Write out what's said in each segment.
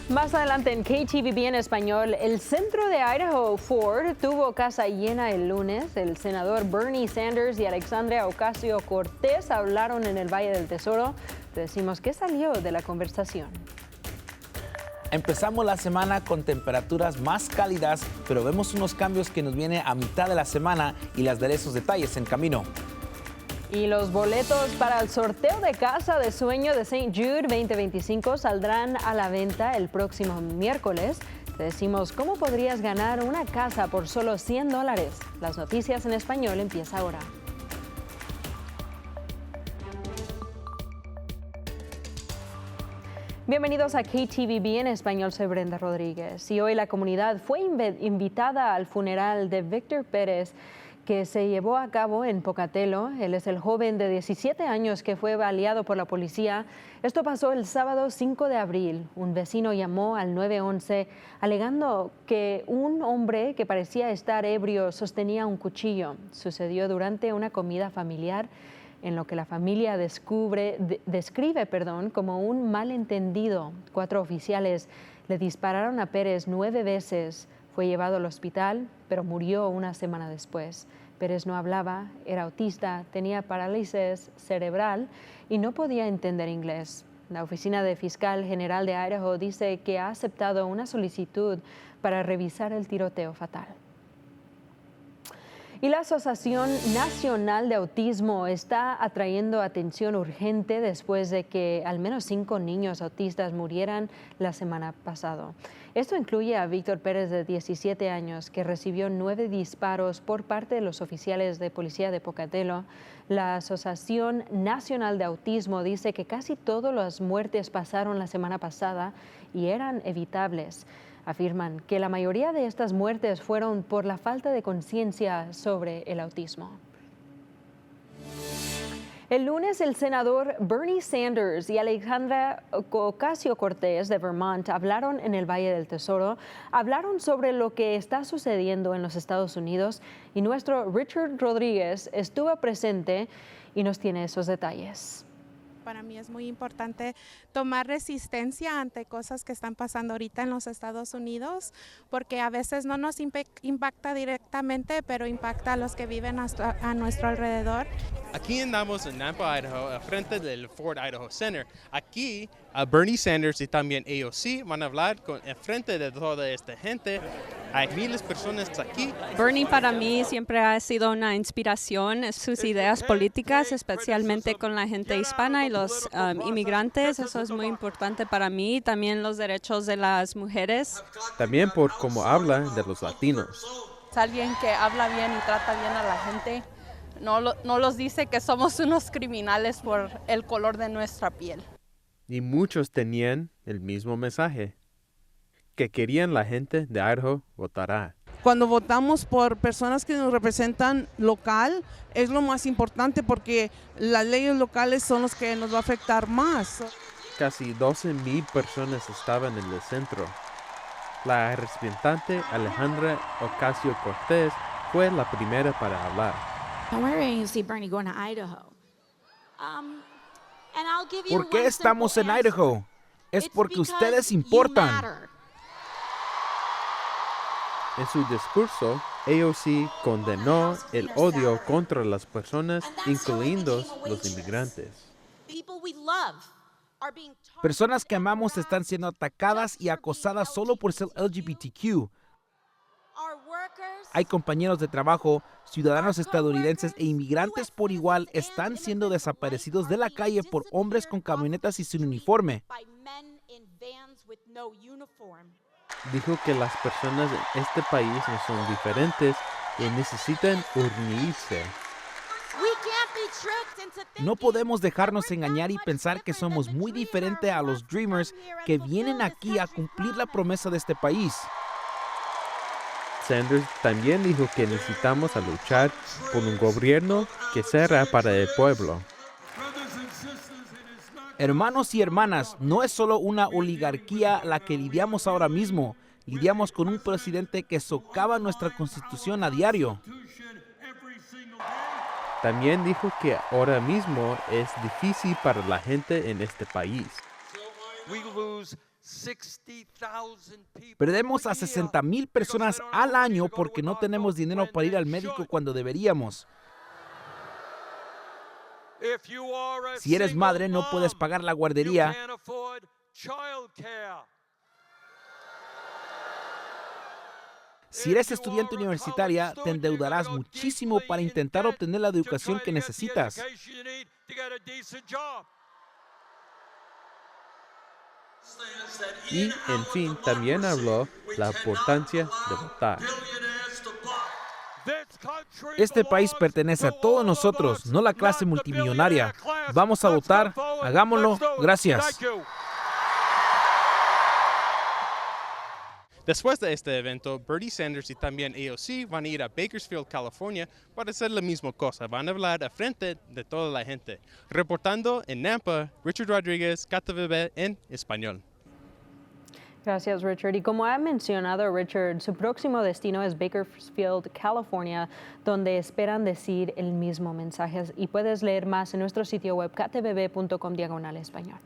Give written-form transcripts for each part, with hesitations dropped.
Más adelante en KTVB en español, el centro de Idaho Ford tuvo casa llena el lunes. El senador Bernie Sanders y Alexandria Ocasio-Cortez hablaron en el Valle del Tesoro. Te decimos qué salió de la conversación. Empezamos la semana con temperaturas más cálidas, pero vemos unos cambios que nos vienen a mitad de la semana y les daré esos detalles en camino. Y los boletos para el sorteo de Casa de Sueño de St. Jude 2025 saldrán a la venta el próximo miércoles. Te decimos cómo podrías ganar una casa por solo $100. Las noticias en español empieza ahora. Bienvenidos a KTVB en español, soy Brenda Rodríguez. Y hoy la comunidad fue invitada al funeral de Víctor Pérez, que se llevó a cabo en Pocatello. Él es el joven de 17 años que fue baleado por la policía. Esto pasó el sábado 5 de abril. Un vecino llamó al 911 alegando que un hombre que parecía estar ebrio sostenía un cuchillo. Sucedió durante una comida familiar en lo que la familia describe como un malentendido. 4 oficiales le dispararon a Pérez 9 veces. Fue llevado al hospital, pero murió una semana después. Pérez no hablaba, era autista, tenía parálisis cerebral y no podía entender inglés. La Oficina de Fiscal General de Idaho dice que ha aceptado una solicitud para revisar el tiroteo fatal. Y la Asociación Nacional de Autismo está atrayendo atención urgente después de que al menos 5 niños autistas murieran la semana pasada. Esto incluye a Víctor Pérez, de 17 años, que recibió 9 disparos por parte de los oficiales de policía de Pocatello. La Asociación Nacional de Autismo dice que casi todas las muertes pasaron la semana pasada y eran evitables. Afirman que la mayoría de estas muertes fueron por la falta de conciencia sobre el autismo. El lunes, el senador Bernie Sanders y Alexandria Ocasio-Cortez de Vermont hablaron en el Valle del Tesoro. Hablaron sobre lo que está sucediendo en los Estados Unidos y nuestro Richard Rodríguez estuvo presente y nos tiene esos detalles. Para mí es muy importante tomar resistencia ante cosas que están pasando ahorita en los Estados Unidos, porque a veces no nos impacta directamente, pero impacta a los que viven a nuestro alrededor. Aquí andamos en Nampa, Idaho, frente del Ford Idaho Center. Aquí Bernie Sanders y también AOC van a hablar frente de toda esta gente. Hay miles de personas aquí. Bernie para mí siempre ha sido una inspiración. Sus ideas políticas, especialmente con la gente hispana y los inmigrantes, eso es muy importante para mí. También los derechos de las mujeres. También por cómo habla de los latinos. Es alguien que habla bien y trata bien a la gente. No los dice que somos unos criminales por el color de nuestra piel. Y muchos tenían el mismo mensaje, que querían la gente de Idaho votará. Cuando votamos por personas que nos representan local, es lo más importante porque las leyes locales son las que nos va a afectar más. Casi 12,000 personas estaban en el centro. La representante Alexandria Ocasio-Cortez fue la primera para hablar. ¿Por qué estamos en Idaho? Es porque ustedes importan. En su discurso, AOC condenó el odio contra las personas, incluyendo los inmigrantes. Personas que amamos están siendo atacadas y acosadas solo por ser LGBTQ. Hay compañeros de trabajo, ciudadanos estadounidenses e inmigrantes por igual están siendo desaparecidos de la calle por hombres con camionetas y sin uniforme. Dijo que las personas en este país no son diferentes y necesitan unirse. No podemos dejarnos engañar y pensar que somos muy diferentes a los Dreamers que vienen aquí a cumplir la promesa de este país. Sanders también dijo que necesitamos a luchar por un gobierno que sea para el pueblo. Hermanos y hermanas, no es solo una oligarquía la que lidiamos ahora mismo. Lidiamos con un presidente que socava nuestra constitución a diario. También dijo que ahora mismo es difícil para la gente en este país. Perdemos a 60,000 personas al año porque no tenemos dinero para ir al médico cuando deberíamos. Si eres madre, no puedes pagar la guardería. Si eres estudiante universitaria, te endeudarás muchísimo para intentar obtener la educación que necesitas. Y, en fin, también habló la importancia de votar. Este país pertenece a todos nosotros, no la clase multimillonaria. Vamos a votar, hagámoslo. Gracias. Después de este evento, Bernie Sanders y también AOC van a ir a Bakersfield, California, para hacer la misma cosa. Van a hablar a frente de toda la gente. Reportando en Nampa, Richard Rodríguez, KTVB en español. Gracias, Richard. Y como ha mencionado Richard, su próximo destino es Bakersfield, California, donde esperan decir el mismo mensaje. Y puedes leer más en nuestro sitio web ktvb.com/español.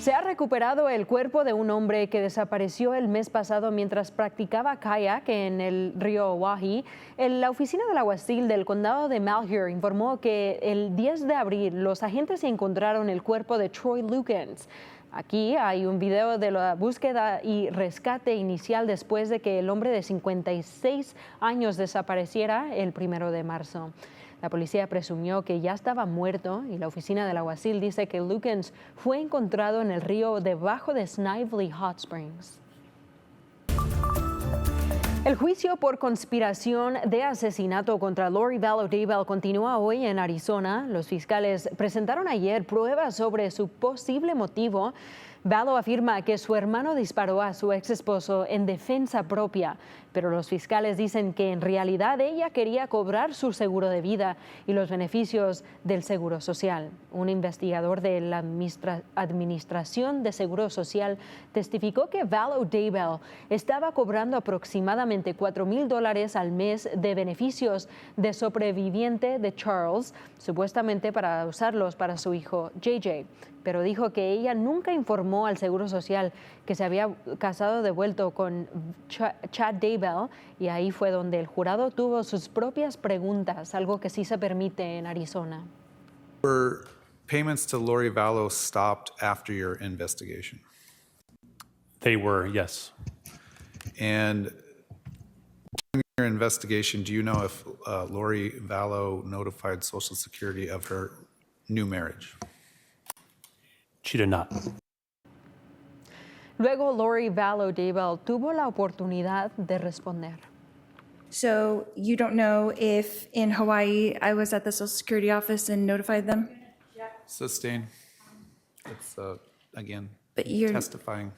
Se ha recuperado el cuerpo de un hombre que desapareció el mes pasado mientras practicaba kayak en el río Oahe. La oficina del alguacil del condado de Malheur informó que el 10 de abril los agentes encontraron el cuerpo de Troy Lukens. Aquí hay un video de la búsqueda y rescate inicial después de que el hombre de 56 años desapareciera el 1 de marzo. La policía presumió que ya estaba muerto y la oficina del alguacil dice que Lukens fue encontrado en el río debajo de Snively Hot Springs. El juicio por conspiración de asesinato contra Lori Vallow Daybell continúa hoy en Arizona. Los fiscales presentaron ayer pruebas sobre su posible motivo. Vallow afirma que su hermano disparó a su ex esposo en defensa propia, pero los fiscales dicen que en realidad ella quería cobrar su seguro de vida y los beneficios del seguro social. Un investigador de la Administración de Seguro Social testificó que Vallow Daybell estaba cobrando aproximadamente $4,000 al mes de beneficios de sobreviviente de Charles, supuestamente para usarlos para su hijo JJ. Pero dijo que ella nunca informó al Seguro Social que se había casado de vuelta con Chad Daybell, y ahí fue donde el jurado tuvo sus propias preguntas, algo que sí se permite en Arizona. Were payments to Lori Vallow stopped after your investigation? They were, yes. And during your investigation, do you know if Lori Vallow notified Social Security of her new marriage? She did not. Luego, Lori Vallow Daybell tuvo la oportunidad de responder. So you don't know if in Hawaii I was at the Social Security office and notified them? Sustain. It's, again, But you're testifying.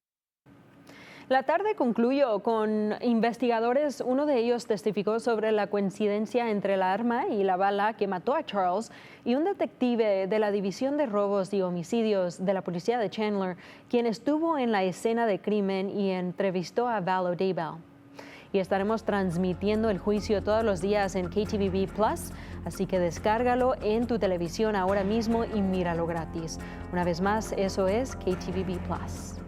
La tarde concluyó con investigadores. Uno de ellos testificó sobre la coincidencia entre la arma y la bala que mató a Charles, y un detective de la División de Robos y Homicidios de la Policía de Chandler, quien estuvo en la escena de crimen y entrevistó a Vallow Daybell. Y estaremos transmitiendo el juicio todos los días en KTVB Plus, así que descárgalo en tu televisión ahora mismo y míralo gratis. Una vez más, eso es KTVB Plus.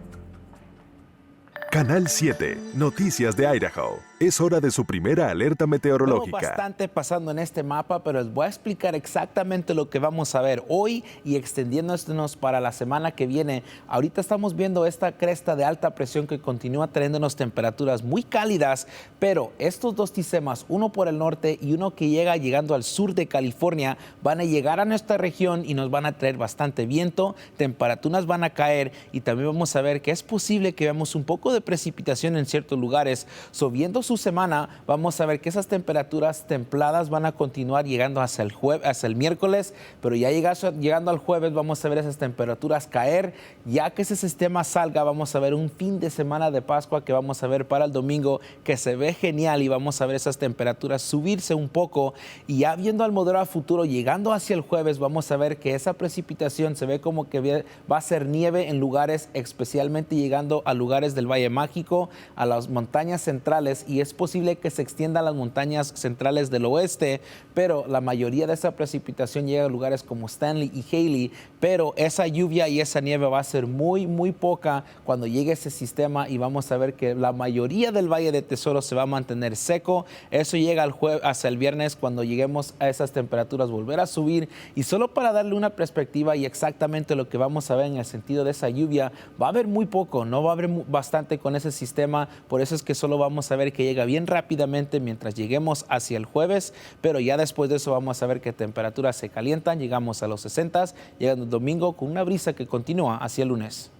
Canal 7, Noticias de Idaho. Es hora de su primera alerta meteorológica. Tengo bastante pasando en este mapa, pero les voy a explicar exactamente lo que vamos a ver hoy y extendiéndonos para la semana que viene. Ahorita estamos viendo esta cresta de alta presión que continúa trayéndonos temperaturas muy cálidas, pero estos dos sistemas, uno por el norte y uno que llegando al sur de California, van a llegar a nuestra región y nos van a traer bastante viento, temperaturas van a caer, y también vamos a ver que es posible que veamos un poco de precipitación en ciertos lugares. Viendo su semana, vamos a ver que esas temperaturas templadas van a continuar llegando hacia el miércoles, pero ya llegando al jueves vamos a ver esas temperaturas caer. Ya que ese sistema salga, vamos a ver un fin de semana de Pascua que vamos a ver para el domingo que se ve genial, y vamos a ver esas temperaturas subirse un poco. Y ya viendo al modelo a futuro, llegando hacia el jueves, vamos a ver que esa precipitación se ve como que va a ser nieve en lugares, especialmente llegando a lugares del Valle Mágico, a las montañas centrales, y y es posible que se extienda a las montañas centrales del oeste, pero la mayoría de esa precipitación llega a lugares como Stanley y Haley, pero esa lluvia y esa nieve va a ser muy, muy poca cuando llegue ese sistema y vamos a ver que la mayoría del Valle de Tesoro se va a mantener seco. Eso llega hasta el viernes cuando lleguemos a esas temperaturas volver a subir, y solo para darle una perspectiva y exactamente lo que vamos a ver en el sentido de esa lluvia, va a haber muy poco, no va a haber bastante con ese sistema, por eso es que solo vamos a ver que llega bien rápidamente mientras lleguemos hacia el jueves, pero ya después de eso vamos a ver que temperaturas se calientan, llegamos a los 60, llegando el domingo con una brisa que continúa hacia el lunes.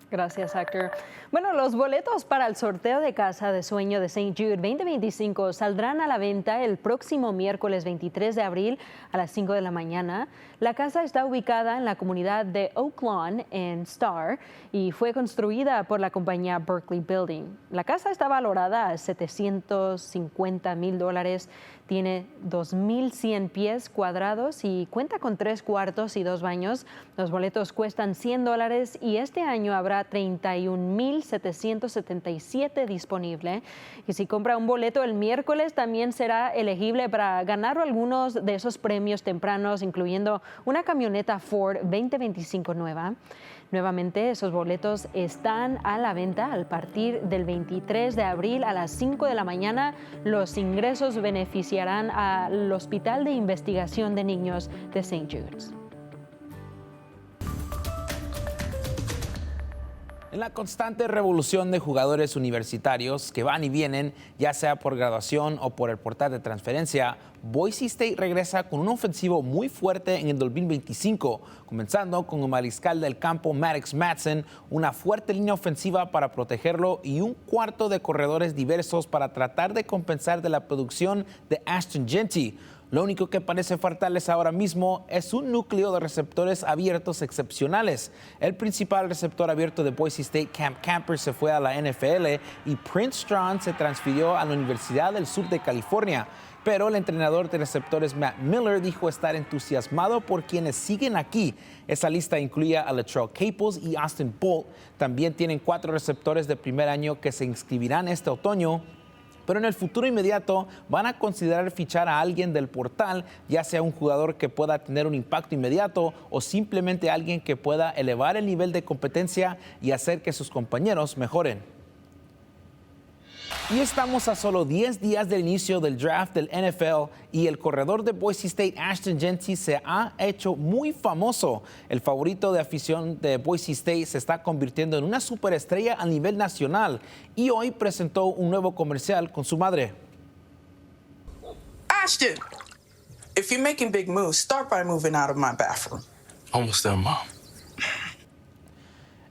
Gracias, Héctor. Bueno, los boletos para el sorteo de Casa de Sueño de St. Jude 2025 saldrán a la venta el próximo miércoles 23 de abril a las 5 de la mañana. La casa está ubicada en la comunidad de Oak Lawn en Star y fue construida por la compañía Berkeley Building. La casa está valorada a $750,000. Tiene 2,100 pies cuadrados y cuenta con 3 cuartos y 2 baños. Los boletos cuestan $100 y este año habrá 31,777 disponible. Y si compra un boleto el miércoles, también será elegible para ganar algunos de esos premios tempranos, incluyendo una camioneta Ford 2025 nueva. Nuevamente, esos boletos están a la venta a partir del 23 de abril a las 5 de la mañana. Los ingresos beneficiarán al Hospital de Investigación de Niños de St. Jude's. En la constante revolución de jugadores universitarios que van y vienen, ya sea por graduación o por el portal de transferencia, Boise State regresa con un ofensivo muy fuerte en el 2025, comenzando con el mariscal del campo Maddox Madsen, una fuerte línea ofensiva para protegerlo y un cuarto de corredores diversos para tratar de compensar de la producción de Ashton Jeanty. Lo único que parece faltarles ahora mismo es un núcleo de receptores abiertos excepcionales. El principal receptor abierto de Boise State, Cam Camper, se fue a la NFL y Prince Strong se transfirió a la Universidad del Sur de California. Pero el entrenador de receptores Matt Miller dijo estar entusiasmado por quienes siguen aquí. Esa lista incluía a Latrell Caples y Austin Bolt. También tienen 4 receptores de primer año que se inscribirán este otoño. Pero en el futuro inmediato van a considerar fichar a alguien del portal, ya sea un jugador que pueda tener un impacto inmediato o simplemente alguien que pueda elevar el nivel de competencia y hacer que sus compañeros mejoren. Y estamos a solo 10 días del inicio del draft del NFL y el corredor de Boise State, Ashton Jeanty, se ha hecho muy famoso. El favorito de afición de Boise State se está convirtiendo en una superestrella a nivel nacional y hoy presentó un nuevo comercial con su madre. Ashton, if you're making big moves, start by moving out of my bathroom. Almost there, Mom.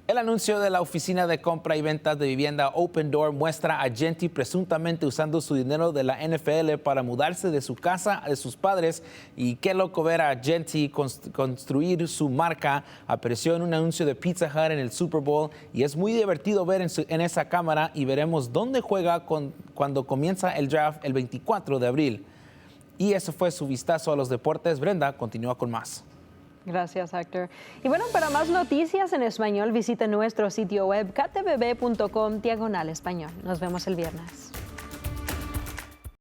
El anuncio de la oficina de compra y ventas de vivienda Open Door muestra a Jeanty presuntamente usando su dinero de la NFL para mudarse de su casa de sus padres. Y qué loco ver a Jeanty construir su marca. Apareció en un anuncio de Pizza Hut en el Super Bowl y es muy divertido ver en esa cámara y veremos dónde juega cuando comienza el draft el 24 de abril. Y eso fue su vistazo a los deportes. Brenda continúa con más. Gracias, Héctor. Y bueno, para más noticias en español, visite nuestro sitio web ktvb.com/español. Nos vemos el viernes.